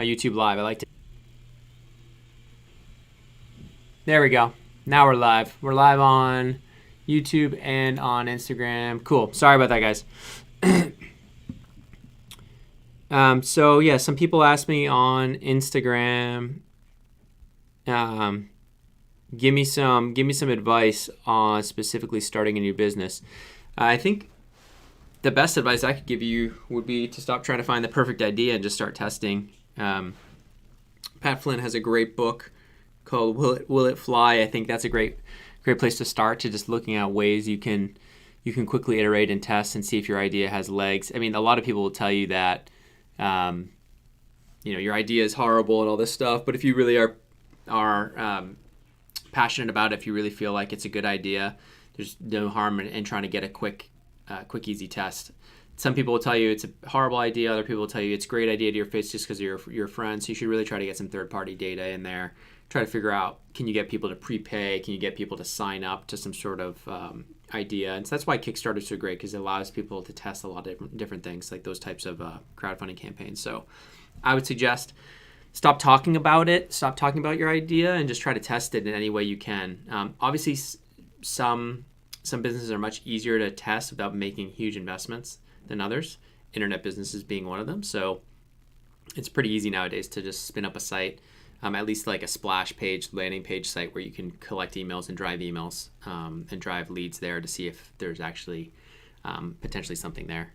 YouTube live. I like to. There we go. Now we're live. We're live on YouTube and on Instagram. Cool. Sorry about that, guys. So yeah, some people asked me on Instagram, give me some advice on specifically starting a new business. I think the best advice I could give you would be to stop trying to find the perfect idea and just start testing. Pat Flynn has a great book called Will It Fly? I think that's a great place to start, to just looking at ways you can quickly iterate and test and see if your idea has legs. I mean, a lot of people will tell you that your idea is horrible and all this stuff, but if you really are passionate about it, if you really feel like it's a good idea, there's no harm in trying to get a quick easy test. Some people will tell you it's a horrible idea. Other people will tell you it's a great idea to your face just because you're your friend. So you should really try to get some third-party data in there. Try to figure out, can you get people to prepay? Can you get people to sign up to some sort of idea? And so that's why Kickstarter is so great, because it allows people to test a lot of different things, like those types of crowdfunding campaigns. So I would suggest stop talking about it. Stop talking about your idea and just try to test it in any way you can. Obviously, some businesses are much easier to test without making huge investments than others. Internet businesses being one of them. So it's pretty easy nowadays to just spin up a site, at least like a splash page, landing page site where you can collect emails and drive emails and drive leads there to see if there's actually potentially something there.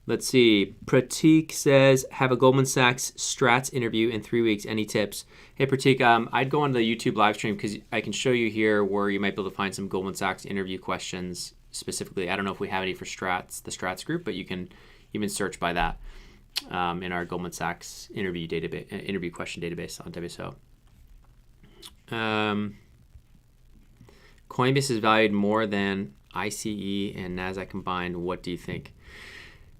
Let's see. Pratik says, have a Goldman Sachs Strats interview in 3 weeks. Any tips? Hey, Pratik, I'd go on the YouTube live stream because I can show you here where you might be able to find some Goldman Sachs interview questions specifically. I don't know if we have any for Strats, the Strats group, but you can even search by that in our Goldman Sachs interview question database on WSO. Coinbase is valued more than ICE and NASDAQ combined. What do you think?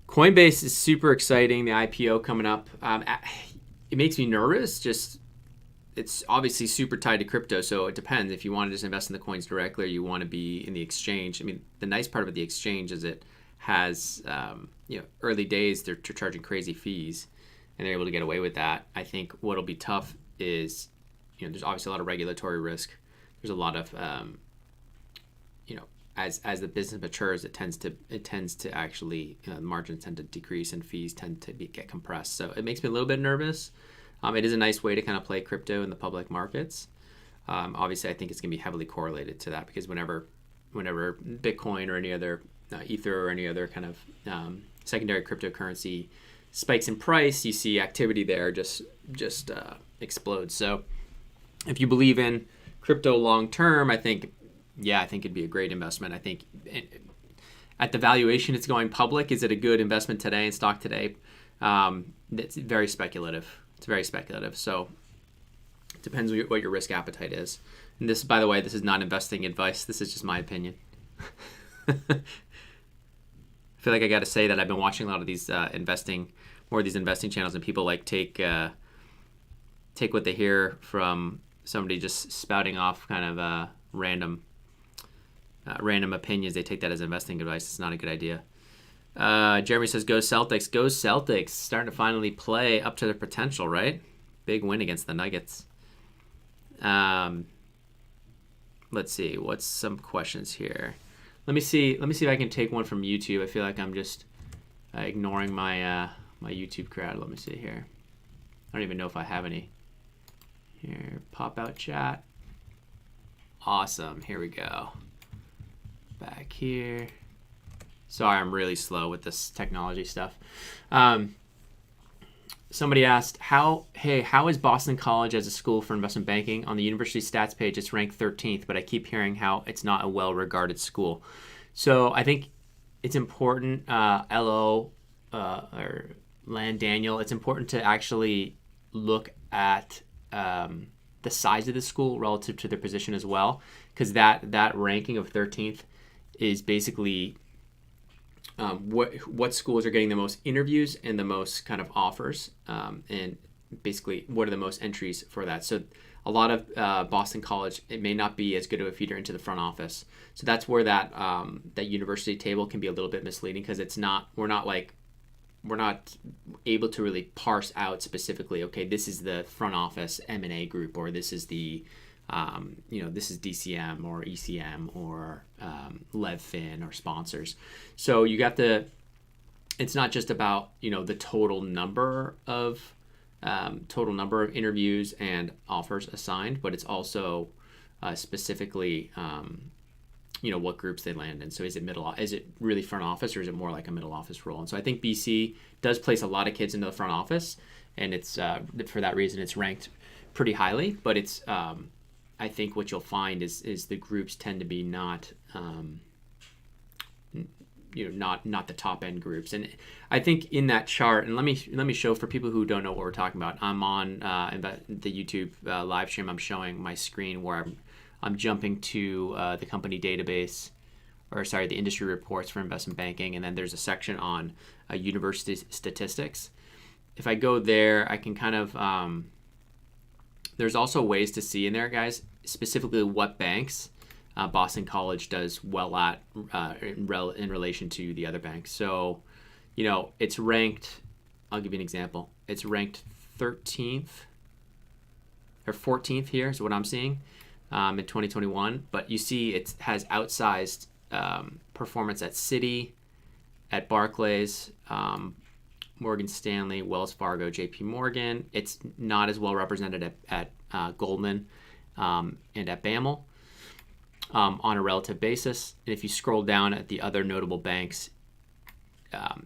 Coinbase is super exciting. The IPO coming up. It makes me nervous. It's obviously super tied to crypto, so it depends. If you want to just invest in the coins directly, or you want to be in the exchange. I mean, the nice part about the exchange is it has, early days they're charging crazy fees, and they're able to get away with that. I think what'll be tough is, there's obviously a lot of regulatory risk. There's a lot of as the business matures, it tends to actually, margins tend to decrease and fees tend to get compressed. So it makes me a little bit nervous. It is a nice way to kind of play crypto in the public markets. Obviously, I think it's going to be heavily correlated to that, because whenever Bitcoin or any other Ether or any other kind of secondary cryptocurrency spikes in price, you see activity there just explodes. So if you believe in crypto long term, I think it'd be a great investment. I think at the valuation it's going public, is it a good investment today in stock today? It's very speculative. So it depends what your risk appetite is. And this, by the way, this is not investing advice. This is just my opinion. I feel like I got to say that I've been watching a lot of these investing channels, and people like take what they hear from somebody just spouting off kind of random opinions. They take that as investing advice. It's not a good idea. Jeremy says, go Celtics. Go Celtics. Starting to finally play up to their potential, right? Big win against the Nuggets. Let's see. What's some questions here? Let me see if I can take one from YouTube. I feel like I'm just ignoring my my YouTube crowd. Let me see here. I don't even know if I have any. Here, pop out chat. Awesome. Here we go. Back here. Sorry, I'm really slow with this technology stuff. Somebody asked, how is Boston College as a school for investment banking? On the university stats page, it's ranked 13th, but I keep hearing how it's not a well-regarded school. So I think it's important, or Land Daniel, it's important to actually look at the size of the school relative to their position as well, because that ranking of 13th is basically what schools are getting the most interviews and the most kind of offers, and basically what are the most entries for that. So a lot of Boston College, it may not be as good of a feeder into the front office. So that's where that university table can be a little bit misleading, because we're not like we're not able to really parse out specifically, okay, this is the front office M&A group, or this is the this is DCM or ECM or LevFin or sponsors. So you got it's not just about the total number of interviews and offers assigned, but it's also specifically what groups they land in. So is it really front office, or is it more like a middle office role? And so I think BC does place a lot of kids into the front office, and it's for that reason it's ranked pretty highly. But it's I think what you'll find is the groups tend to be not not the top end groups. And I think in that chart, and let me show for people who don't know what we're talking about. I'm on the YouTube live stream. I'm showing my screen where I'm jumping to the company database, the industry reports for investment banking, and then there's a section on university statistics. If I go there, I can kind of there's also ways to see in there, guys, specifically what banks Boston College does well at in relation to the other banks. So, it's ranked, I'll give you an example. It's ranked 13th or 14th here is what I'm seeing in 2021. But you see it has outsized performance at Citi, at Barclays, Morgan Stanley, Wells Fargo, JP Morgan. It's not as well represented at Goldman and at BAML on a relative basis. And if you scroll down at the other notable banks,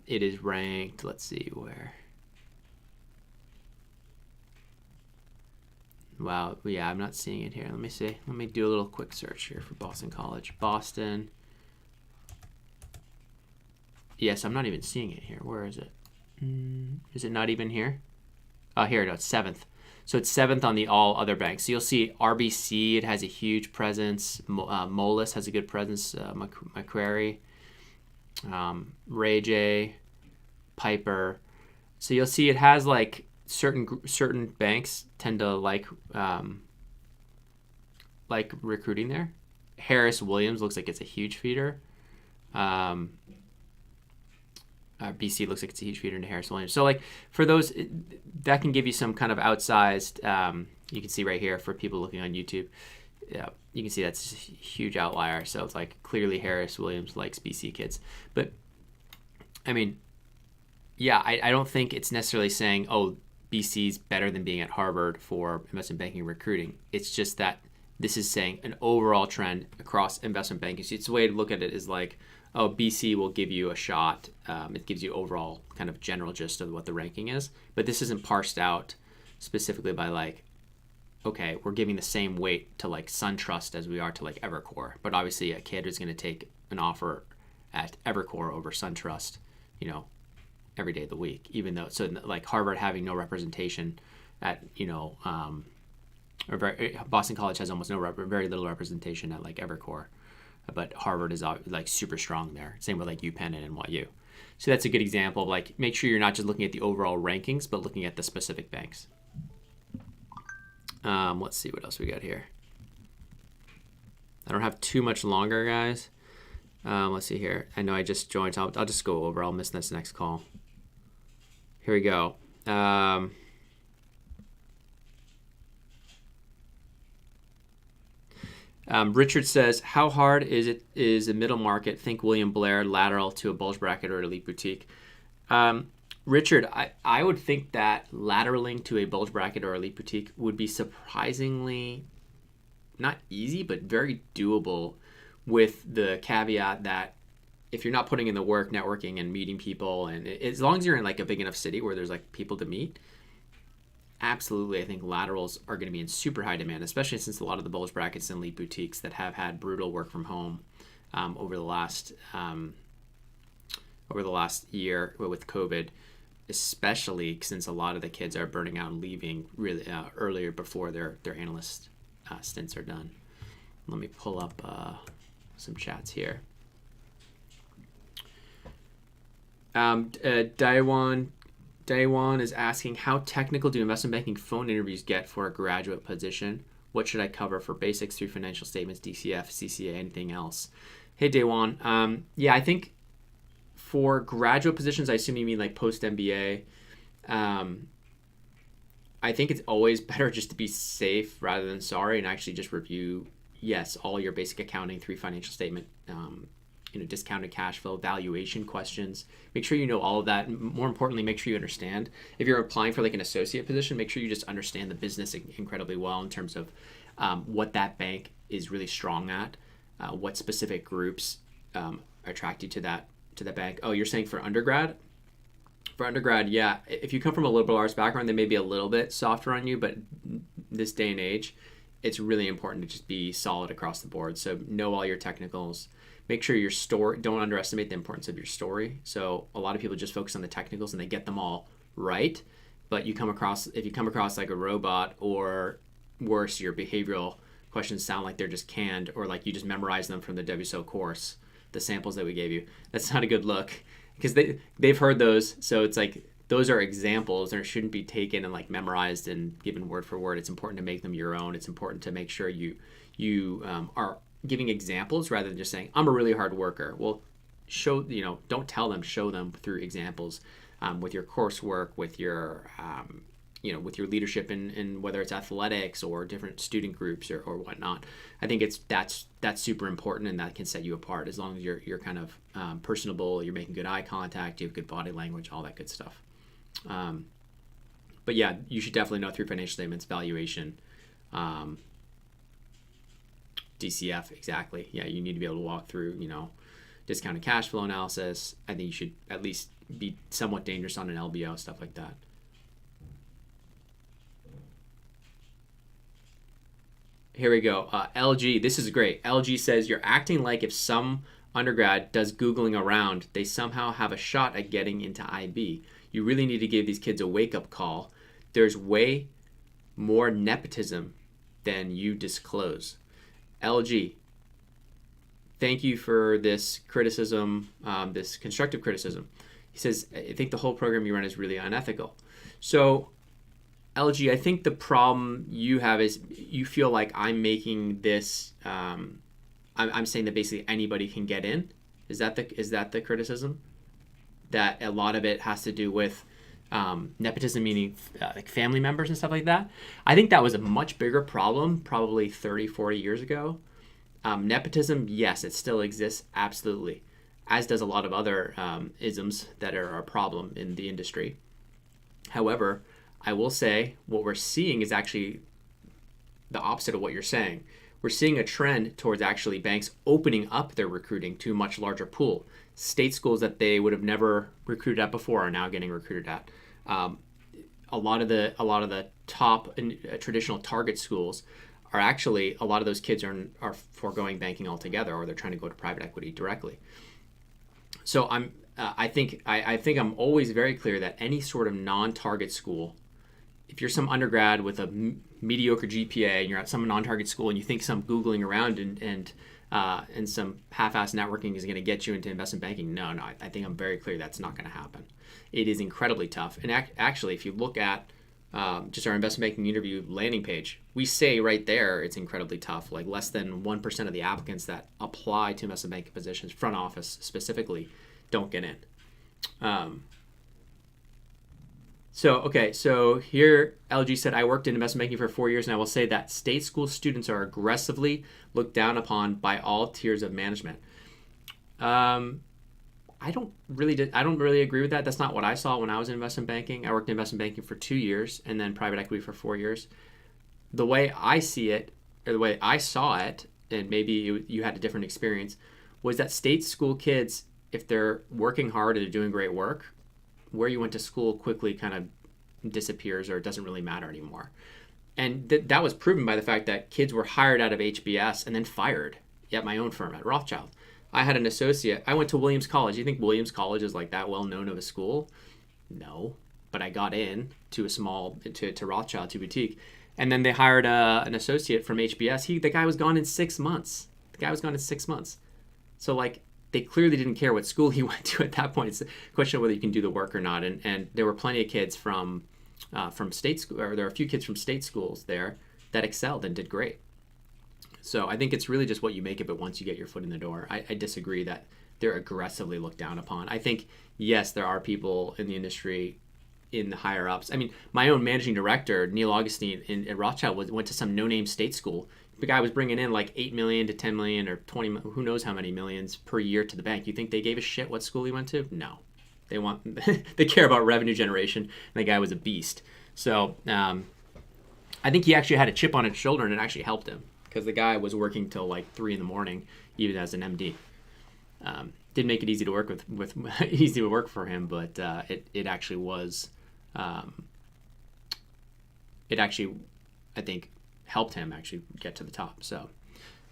it is ranked, let's see where. Wow, yeah, I'm not seeing it here. Let me see. Let me do a little quick search here for Boston College. Boston. Yes, I'm not even seeing it here. Where is it? Is it not even here? Oh, here it is, 7th. So it's 7th on the all other banks. So you'll see RBC, it has a huge presence. Moelis has a good presence. Macquarie, Ray J, Piper. So you'll see it has like certain banks tend to like recruiting there. Harris Williams looks like it's a huge feeder. BC looks like it's a huge feeder into Harris Williams. So like for those, that can give you some kind of outsized, you can see right here for people looking on YouTube, you can see that's a huge outlier. So it's like clearly Harris Williams likes BC kids. But I mean, yeah, I don't think it's necessarily saying, oh, BC's better than being at Harvard for investment banking recruiting. It's just that this is saying an overall trend across investment banking. So it's a way to look at it is like, oh, BC will give you a shot. It gives you overall kind of general gist of what the ranking is. But this isn't parsed out specifically by like, okay, we're giving the same weight to like SunTrust as we are to like Evercore. But obviously a kid is going to take an offer at Evercore over SunTrust, every day of the week, even though, so like Harvard having no representation at, Boston College has almost very little representation at like Evercore. But Harvard is like super strong there. Same with like UPenn and NYU. So that's a good example of like, make sure you're not just looking at the overall rankings, but looking at the specific banks. Let's see what else we got here. I don't have too much longer, guys. Let's see here. I know I just joined, so I'll just go over. I'll miss this next call. Here we go. Richard says, how hard is a middle market, think William Blair, lateral to a bulge bracket or elite boutique? Richard, I would think that lateraling to a bulge bracket or elite boutique would be surprisingly not easy, but very doable, with the caveat that if you're not putting in the work, networking and meeting people, and as long as you're in like a big enough city where there's like people to meet, absolutely, I think laterals are going to be in super high demand, especially since a lot of the bulge brackets and elite boutiques that have had brutal work from home over the last year with COVID, especially since a lot of the kids are burning out and leaving really earlier before their analyst stints are done. Let me pull up some chats here. Daiwan is asking, how technical do investment banking phone interviews get for a graduate position? What should I cover for basics through financial statements, DCF, CCA, anything else? Hey, Daiwan. Yeah, I think For graduate positions, I assume you mean like post MBA. I think it's always better just to be safe rather than sorry, and actually just review, yes, all your basic accounting, 3 financial statement, discounted cash flow, valuation questions. Make sure you know all of that. And more importantly, make sure you understand. If you're applying for like an associate position, make sure you just understand the business incredibly well in terms of what that bank is really strong at, what specific groups attract you to that bank. Oh, you're saying for undergrad? For undergrad, yeah. If you come from a liberal arts background, they may be a little bit softer on you, but this day and age, it's really important to just be solid across the board. So know all your technicals. Make sure your story, don't underestimate the importance of your story. So a lot of people just focus on the technicals and they get them all right. But if you come across like a robot, or worse, your behavioral questions sound like they're just canned, or like you just memorize them from the WSO course, the samples that we gave you, that's not a good look, because they've heard those. So it's like, those are examples, and it shouldn't be taken and like memorized and given word for word. It's important to make them your own. It's important to make sure you are giving examples rather than just saying, I'm a really hard worker. Well, don't tell them, show them through examples, with your coursework, with your with your leadership in whether it's athletics or different student groups or whatnot. I think that's super important, and that can set you apart as long as you're kind of personable, you're making good eye contact, you have good body language, all that good stuff. But yeah, you should definitely know through financial statements, valuation, DCF, exactly. Yeah, you need to be able to walk through, discounted cash flow analysis. I think you should at least be somewhat dangerous on an LBO, stuff like that. Here we go. LG, this is great. LG says, you're acting like if some undergrad does Googling around, they somehow have a shot at getting into IB. You really need to give these kids a wake-up call. There's way more nepotism than you disclose. LG, thank you for this criticism, this constructive criticism. He says, I think the whole program you run is really unethical. So, LG, I think the problem you have is you feel like I'm making this, I'm saying that basically anybody can get in. Is that the criticism? That a lot of it has to do with nepotism, meaning like family members and stuff like that. I think that was a much bigger problem probably 30, 40 years ago. Nepotism, yes, it still exists, absolutely, as does a lot of other isms that are a problem in the industry. However, I will say what we're seeing is actually the opposite of what you're saying. We're seeing a trend towards actually banks opening up their recruiting to a much larger pool. State schools that they would have never recruited at before are now getting recruited at. A lot of the top traditional target schools are actually, a lot of those kids are foregoing banking altogether, or they're trying to go to private equity directly. So I think I'm always very clear that any sort of non-target school, if you're some undergrad with a mediocre GPA and you're at some non-target school and you think some Googling around and some half-assed networking is going to get you into investment banking, no, I think I'm very clear that's not going to happen. It is incredibly tough. And actually, if you look at just our investment banking interview landing page, we say right there it's incredibly tough. Like less than 1% of the applicants that apply to investment banking positions, front office specifically, don't get in. So here LG said, I worked in investment banking for 4 years, and I will say that state school students are aggressively looked down upon by all tiers of management. I don't really agree with that. That's not what I saw when I was in investment banking. I worked in investment banking for 2 years and then private equity for 4 years. The way I see it, or the way I saw it, and maybe you had a different experience, was that state school kids, if they're working hard and they're doing great work, where you went to school quickly kind of disappears, or it doesn't really matter anymore. And that was proven by the fact that kids were hired out of HBS and then fired at my own firm at Rothschild. I had an associate. I went to Williams College. You think Williams College is like that well known of a school? No, but I got in to to Rothschild, to boutique, and then they hired an associate from HBS. The guy was gone in 6 months. So like, they clearly didn't care what school he went to at that point. It's a question of whether you can do the work or not. And there were plenty of kids from state school, or there are a few kids from state schools there that excelled and did great. So I think it's really just what you make of it once you get your foot in the door. I disagree that they're aggressively looked down upon. I think, yes, there are people in the industry in the higher ups. I mean, my own managing director, Neil Augustine in Rothschild, went to some no-name state school. The guy was bringing in like 8 million to 10 million or 20, who knows how many millions per year to the bank. You think they gave a shit what school he went to? No. They care about revenue generation, and the guy was a beast. So I think he actually had a chip on his shoulder, and it actually helped him because the guy was working till like 3 a.m, even as an MD. Didn't make it easy to work with easy to work for him, but it actually was. It actually, I think, helped him actually get to the top. So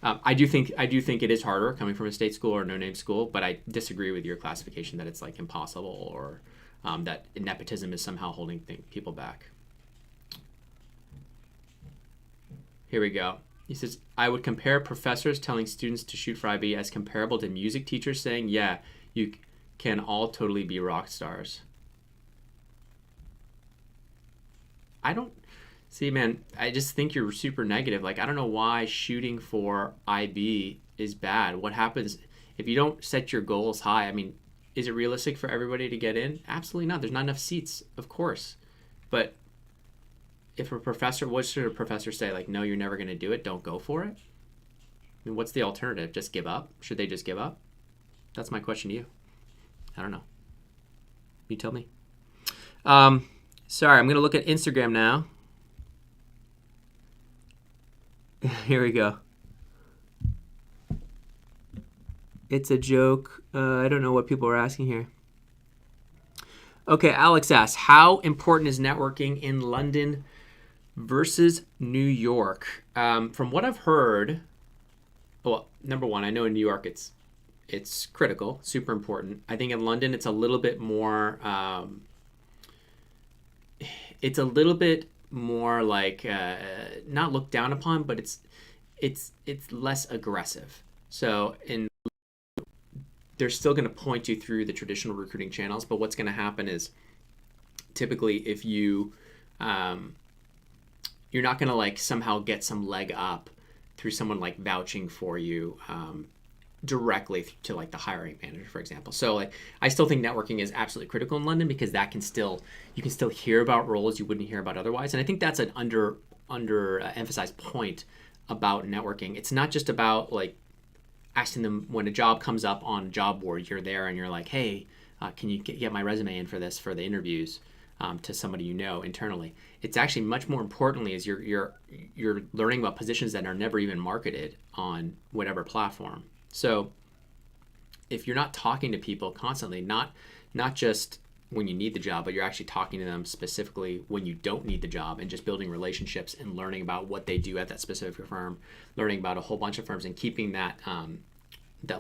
I do think it is harder coming from a state school or a no-name school, but I disagree with your classification that it's like impossible or that nepotism is somehow holding people back. Here we go. He says, I would compare professors telling students to shoot for IB as comparable to music teachers saying, yeah, you can all totally be rock stars. I don't see, man, I just think you're super negative. Like, I don't know why shooting for IB is bad. What happens if you don't set your goals high? I mean, is it realistic for everybody to get in? Absolutely not. There's not enough seats, of course. But if a professor, what should a professor say? Like, no, you're never going to do it. Don't go for it. I mean, what's the alternative? Just give up? Should they just give up? That's my question to you. I don't know. You tell me. Sorry, I'm going to look at Instagram now. Here we go. It's a joke. I don't know what people are asking here. Okay, Alex asks, how important is networking in London versus New York? From what I've heard, well, number one, I know in New York it's critical, super important. I think in London it's a little bit more like not looked down upon, but it's less aggressive. So they're still going to point you through the traditional recruiting channels, but what's going to happen is typically if you're not going to like somehow get some leg up through someone like vouching for you directly to like the hiring manager, for example. So like I still think networking is absolutely critical in London because you can still hear about roles you wouldn't hear about otherwise. And I think that's an under emphasized point about networking. It's not just about like asking them when a job comes up on a job board, you're there and you're like, hey, can you get my resume in for the interviews to somebody you know internally. It's actually much more importantly is you're learning about positions that are never even marketed on whatever platform. So if you're not talking to people constantly, not just when you need the job, but you're actually talking to them specifically when you don't need the job and just building relationships and learning about what they do at that specific firm, learning about a whole bunch of firms and keeping that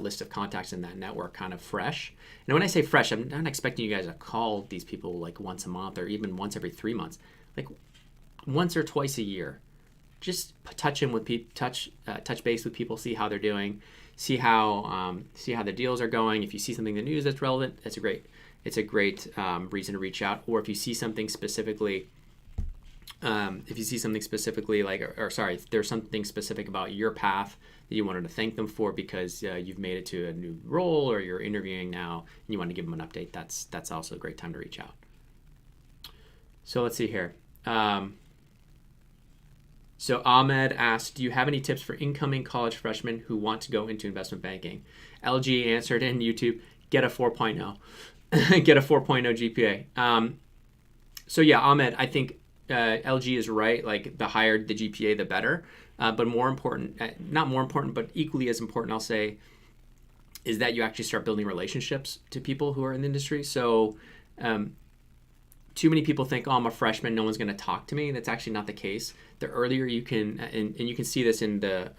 list of contacts in that network kind of fresh. And when I say fresh, I'm not expecting you guys to call these people like once a month or even once every 3 months, like once or twice a year. Just touch base with people, see how they're doing, see how the deals are going. If you see something in the news that's relevant, it's a great reason to reach out. Or if you see something specifically, if there's something specific about your path that you wanted to thank them for because you've made it to a new role or you're interviewing now and you want to give them an update, that's also a great time to reach out. So let's see here. So Ahmed asked, do you have any tips for incoming college freshmen who want to go into investment banking? LG answered in YouTube, get a 4.0. Get a 4.0 GPA. So yeah, Ahmed, I think LG is right. Like the higher the GPA, the better. But more important, not more important, but equally as important, I'll say, is that you actually start building relationships to people who are in the industry. So too many people think, oh, I'm a freshman, no one's going to talk to me. That's actually not the case. The earlier you can, and you can see this in the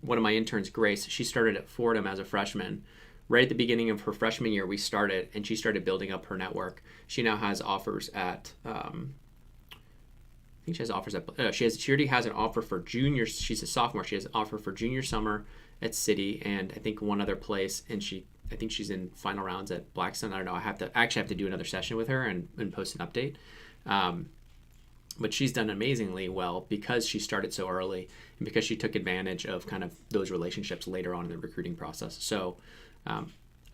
one of my interns, Grace, she started at Fordham as a freshman. Right at the beginning of her freshman year, we started, and she started building up her network. She now has offers at, I think she has offers at, she already has an offer for junior, she's a sophomore, she has an offer for junior summer at Citi, and I think one other place, and I think she's in final rounds at Blackstone. I don't know, I actually have to do another session with her and post an update. But she's done amazingly well because she started so early and because she took advantage of kind of those relationships later on in the recruiting process. So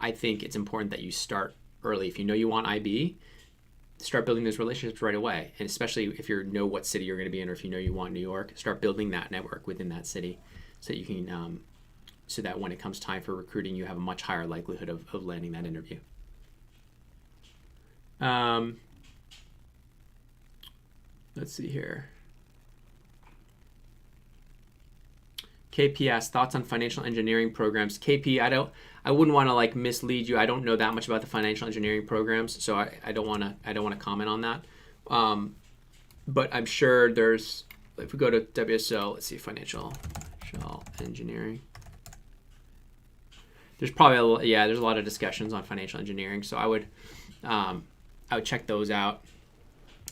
I think it's important that you start early. If you know you want IB, start building those relationships right away. And especially if you know what city you're going to be in, or if you know you want New York, start building that network within that city so that you can, so that when it comes time for recruiting, you have a much higher likelihood of landing that interview. Let's see here. KPS, thoughts on financial engineering programs. KP, I wouldn't want to like mislead you. I don't know that much about the financial engineering programs, so I don't want to comment on that. But I'm sure there's, if we go to WSO, let's see, financial engineering. There's probably there's a lot of discussions on financial engineering, so I would check those out.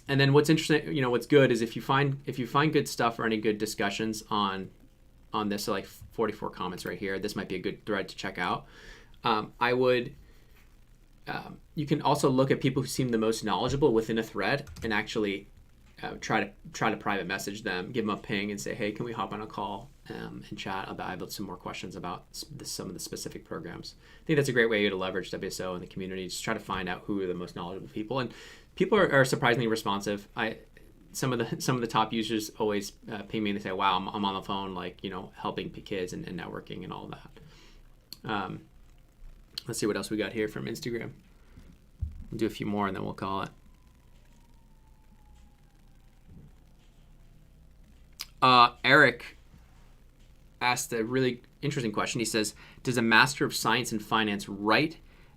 And then what's interesting, what's good is if you find good stuff or any good discussions on this, so like 44 comments right here, this might be a good thread to check out. I would, you can also look at people who seem the most knowledgeable within a thread and actually try to private message them, give them a ping and say, hey, can we hop on a call and chat about, I have some more questions about some of the specific programs. I think that's a great way to leverage WSO in the community. Just try to find out who are the most knowledgeable people, and people are surprisingly responsive. Some of the top users always ping me and they say, wow, I'm on the phone, like, helping kids and networking and all that. Let's see what else we got here from Instagram. We'll do a few more and then we'll call it. Eric asked a really interesting question. He says, does a Master of Science in Finance right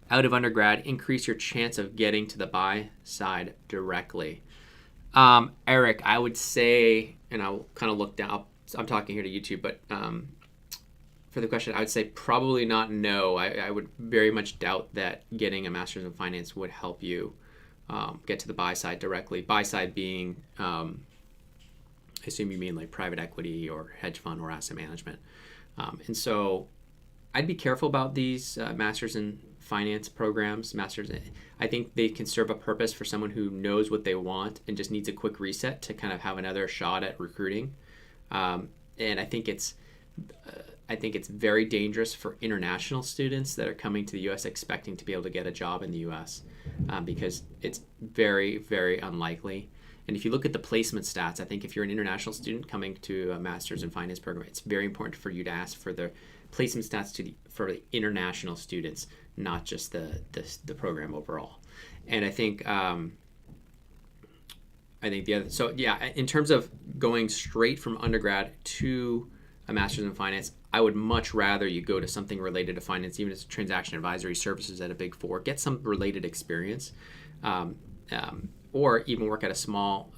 out of undergrad increase your chance of getting to the buy side directly? Eric, I would say, and I'll kind of look down, I'm talking here to YouTube, but for the question, I would say probably not no. I would very much doubt that getting a Master's in Finance would help you get to the buy side directly. Buy side being, I assume you mean like private equity or hedge fund or asset management. And so I'd be careful about these Masters in Finance programs. I think they can serve a purpose for someone who knows what they want and just needs a quick reset to kind of have another shot at recruiting. And I think it's very dangerous for international students that are coming to the U.S. expecting to be able to get a job in the U.S. Because it's very, very unlikely. And if you look at the placement stats, I think if you're an international student coming to a Master's in Finance program, it's very important for you to ask for the placement stats for the international students, not just the program overall. And I think the other, so yeah, in terms of going straight from undergrad to a Master's in Finance, I would much rather you go to something related to finance, even if it's transaction advisory services at a Big Four, get some related experience. Or even work at a small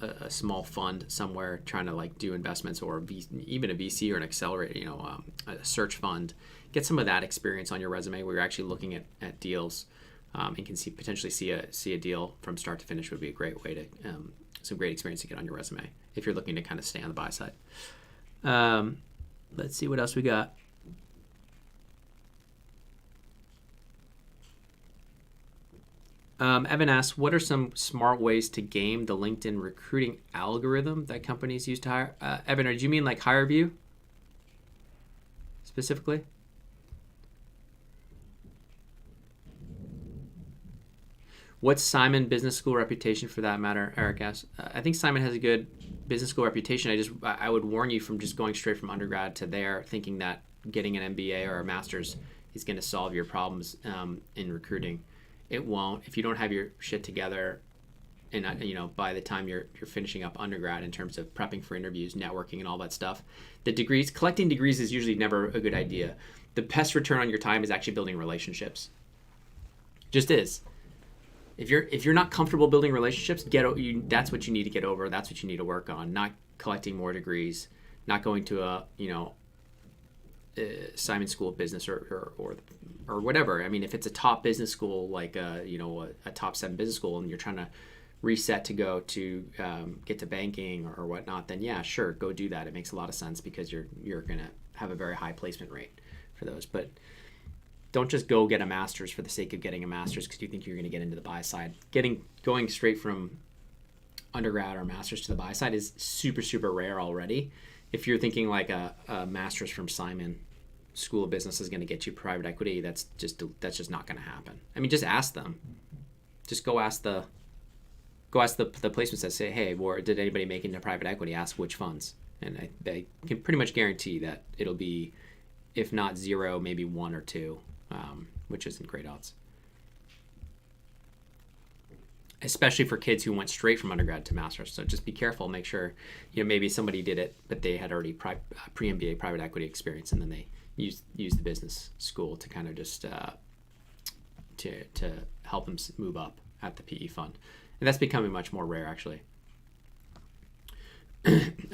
fund somewhere trying to like do investments, or even a VC or an accelerator, a search fund. Get some of that experience on your resume where you're actually looking at deals and can potentially see a deal from start to finish would be a great way to some great experience to get on your resume if you're looking to kind of stay on the buy side. Let's see what else we got. Evan asks, what are some smart ways to game the LinkedIn recruiting algorithm that companies use to hire? Evan, do you mean like HireVue specifically? What's Simon Business School reputation for that matter? Eric asks. I think Simon has a good business school reputation. I would warn you from just going straight from undergrad to there, thinking that getting an MBA or a master's is going to solve your problems in recruiting. It won't. If you don't have your shit together, and by the time you're finishing up undergrad in terms of prepping for interviews, networking, and all that stuff, collecting degrees is usually never a good idea. The best return on your time is actually building relationships. Just is. If you're not comfortable building relationships, that's what you need to get over. That's what you need to work on. Not collecting more degrees, not going to a Simon School of Business or whatever. I mean, if it's a top business school like a top 7 business school, and you're trying to reset to go to get to banking or whatnot, then yeah, sure, go do that. It makes a lot of sense because you're gonna have a very high placement rate for those. But don't just go get a master's for the sake of getting a master's because you think you're going to get into the buy side. Going straight from undergrad or master's to the buy side is super, super rare already. If you're thinking like a master's from Simon school of business is going to get you private equity, that's just not going to happen. I mean, just ask them. Just go ask the placements that say, hey, did anybody make it into private equity? Ask which funds. And I can pretty much guarantee that it'll be, if not 0, maybe 1 or 2, which isn't great odds. Especially for kids who went straight from undergrad to master's. So just be careful. Make sure, maybe somebody did it, but they had already pre-MBA private equity experience, and then they used the business school to kind of just to help them move up at the PE fund. And that's becoming much more rare, actually.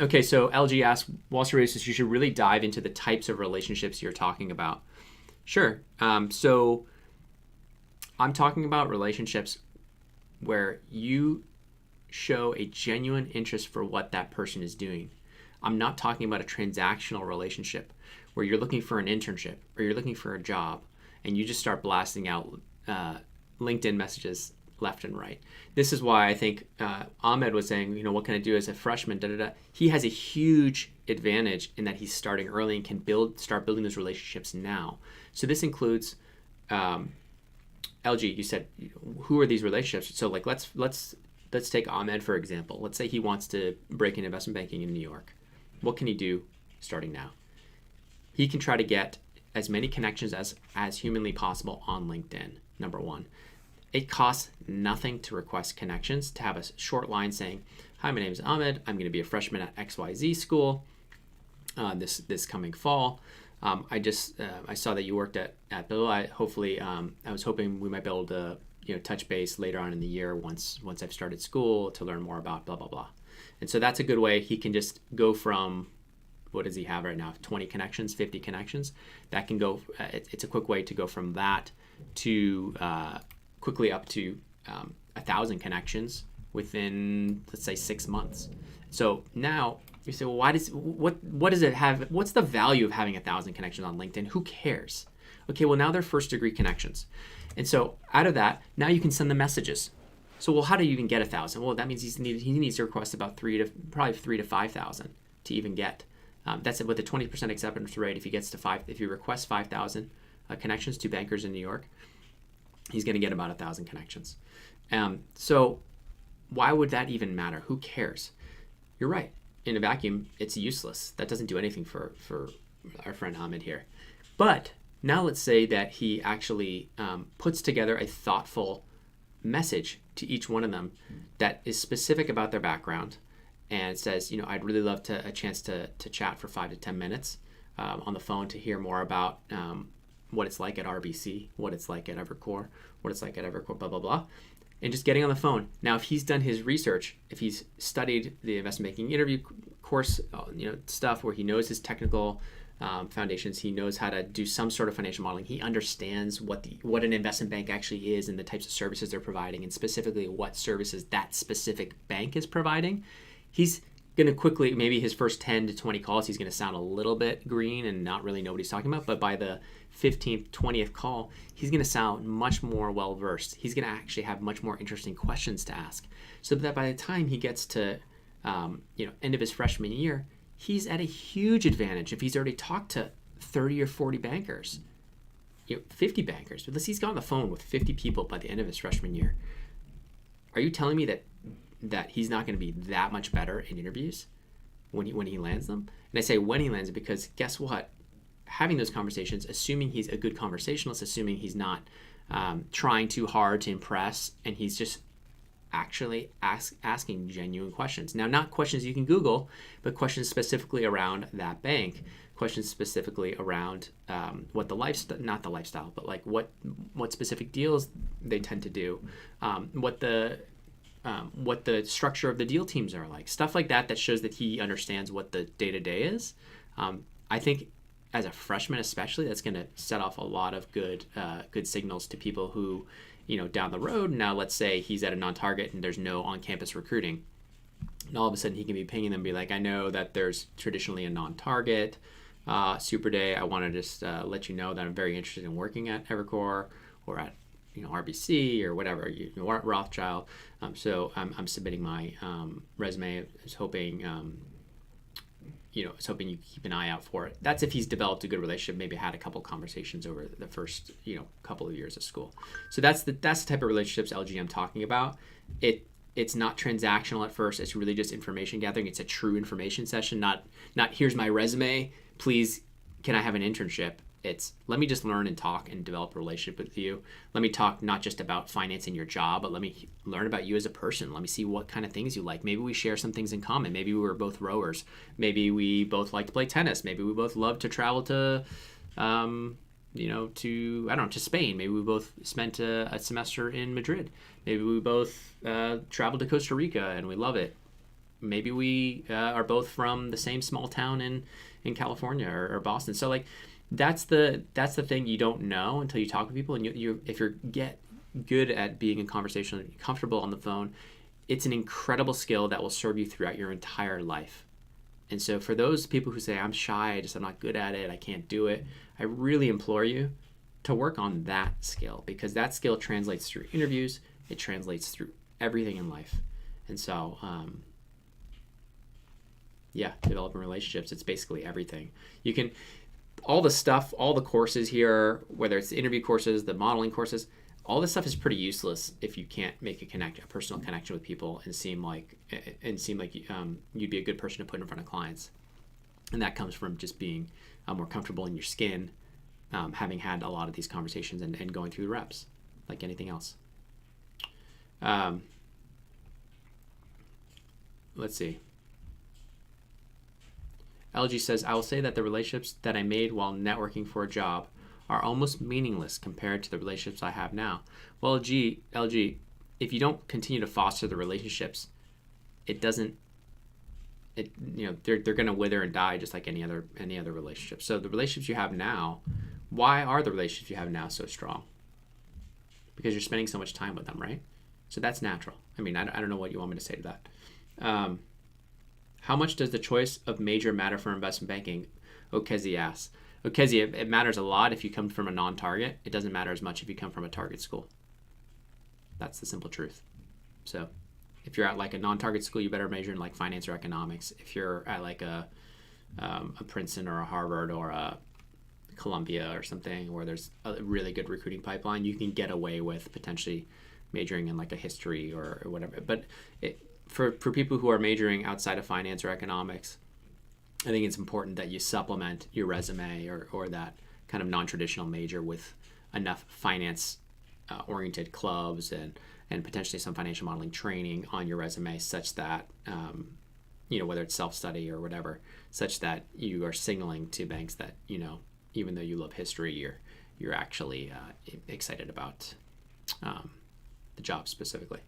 Okay, so LG asks, Wall Street Oasis, you should really dive into the types of relationships you're talking about. Sure. So I'm talking about relationships where you show a genuine interest for what that person is doing. I'm not talking about a transactional relationship where you're looking for an internship or you're looking for a job and you just start blasting out LinkedIn messages left and right. This is why I think Ahmed was saying, what can I do as a freshman? He has a huge advantage in that he's starting early and can start building those relationships now. So this includes LG. You said, who are these relationships? So like let's take Ahmed for example. Let's say he wants to break into investment banking in New York. What can he do starting now? He can try to get as many connections as humanly possible on LinkedIn. Number one. It costs nothing to request connections, to have a short line saying, hi, my name is Ahmed. I'm going to be a freshman at XYZ school this coming fall. I saw that you worked at Bill. I was hoping we might be able to touch base later on in the year once I've started school to learn more about blah, blah, blah. And so that's a good way. He can just go from, what does he have right now? 20 connections, 50 connections. That can go, it's a quick way to go from that to quickly up to 1,000 connections within, let's say, 6 months. So now you say, well, what does it have? What's the value of having 1,000 connections on LinkedIn? Who cares? Okay, well, now they're first degree connections. And so out of that, now you can send them messages. So, well, how do you even get 1,000? Well, that means he needs to request about 3,000 to 5,000 to even get. That's with a 20% acceptance rate. If he requests 5,000 connections to bankers in New York, he's going to get about 1,000 connections. So why would that even matter? Who cares? You're right. In a vacuum, it's useless. That doesn't do anything for our friend Ahmed here. But now let's say that he actually puts together a thoughtful message to each one of them that is specific about their background and says, I'd really love a chance to chat for 5 to 10 minutes on the phone to hear more about what it's like at RBC, what it's like at Evercore, blah, blah, blah, and just getting on the phone. Now, if he's done his research, if he's studied the investment banking interview course, stuff where he knows his technical foundations, he knows how to do some sort of financial modeling, he understands what an investment bank actually is and the types of services they're providing, and specifically what services that specific bank is providing, he's going to quickly, maybe his first 10 to 20 calls, he's going to sound a little bit green and not really know what he's talking about. But by the 15th, 20th call, he's going to sound much more well-versed. He's going to actually have much more interesting questions to ask. So that by the time he gets to, end of his freshman year, he's at a huge advantage if he's already talked to 30 or 40 bankers, 50 bankers. But he's got on the phone with 50 people by the end of his freshman year. Are you telling me that he's not going to be that much better in interviews when he lands them? And I say when he lands it because guess what? Having those conversations, assuming he's a good conversationalist, assuming he's not trying too hard to impress, and he's just actually asking genuine questions. Now, not questions you can Google, but questions specifically around that bank, questions specifically around what the lifestyle, not the lifestyle, but like what specific deals they tend to do, what the structure of the deal teams are like, stuff like that shows that he understands what the day-to-day is. I think as a freshman especially, that's going to set off a lot of good signals to people who, down the road, now let's say he's at a non-target and there's no on-campus recruiting. And all of a sudden he can be pinging them and be like, I know that there's traditionally a non-target super day. I want to just let you know that I'm very interested in working at Evercore or at RBC or whatever, Rothschild. So I'm submitting my resume. I was hoping, is hoping you keep an eye out for it. That's if he's developed a good relationship, maybe had a couple conversations over the first, couple of years of school. So that's the type of relationships LGM talking about. It's not transactional at first. It's really just information gathering. It's a true information session, not here's my resume, please, can I have an internship? It's let me just learn and talk and develop a relationship with you. Let me talk not just about financing your job, but let me learn about you as a person. Let me see what kind of things you like. Maybe we share some things in common. Maybe we were both rowers. Maybe we both like to play tennis. Maybe we both love to travel to, to Spain. Maybe we both spent a semester in Madrid. Maybe we both traveled to Costa Rica and we love it. Maybe we are both from the same small town in California or Boston. So like, that's the thing you don't know until you talk to people. And if you get good at being in conversation, comfortable on the phone, it's an incredible skill that will serve you throughout your entire life. And so for those people who say, I'm shy, I'm not good at it, I can't do it, I really implore you to work on that skill, because that skill translates through interviews, it translates through everything in life. And so, developing relationships, it's basically everything. You can, all the stuff, all the courses here, whether it's the interview courses, the modeling courses, all this stuff is pretty useless if you can't make a personal connection with people and seem like you'd be a good person to put in front of clients. And that comes from just being more comfortable in your skin, having had a lot of these conversations and going through the reps, like anything else. Let's see. LG says, I will say that the relationships that I made while networking for a job are almost meaningless compared to the relationships I have now. Well, LG, if you don't continue to foster the relationships, they're going to wither and die just like any other relationship. So the relationships you have now, why are the relationships you have now so strong? Because you're spending so much time with them, right? So that's natural. I mean, I don't know what you want me to say to that. How much does the choice of major matter for investment banking? Okezi asks. Okezi, it matters a lot if you come from a non-target. It doesn't matter as much if you come from a target school. That's the simple truth. So if you're at like a non-target school, you better major in like finance or economics. If you're at like a Princeton or a Harvard or a Columbia or something where there's a really good recruiting pipeline, you can get away with potentially majoring in like a history or whatever. But for people who are majoring outside of finance or economics, I think it's important that you supplement your resume or that kind of non-traditional major with enough finance oriented clubs and potentially some financial modeling training on your resume, such that whether it's self-study or whatever, such that you are signaling to banks that even though you love history, you're actually excited about the job specifically.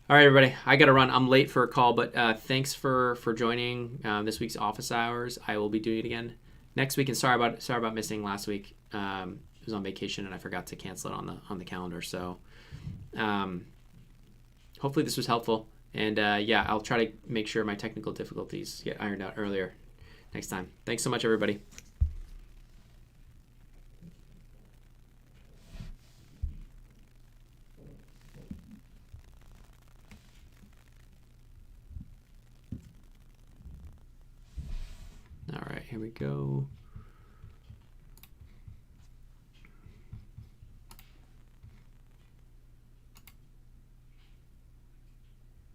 All right, everybody, I got to run. I'm late for a call, but thanks for joining this week's office hours. I will be doing it again next week. And sorry about missing last week. I was on vacation and I forgot to cancel it on the calendar. So hopefully this was helpful. And I'll try to make sure my technical difficulties get ironed out earlier next time. Thanks so much, everybody. All right, here we go.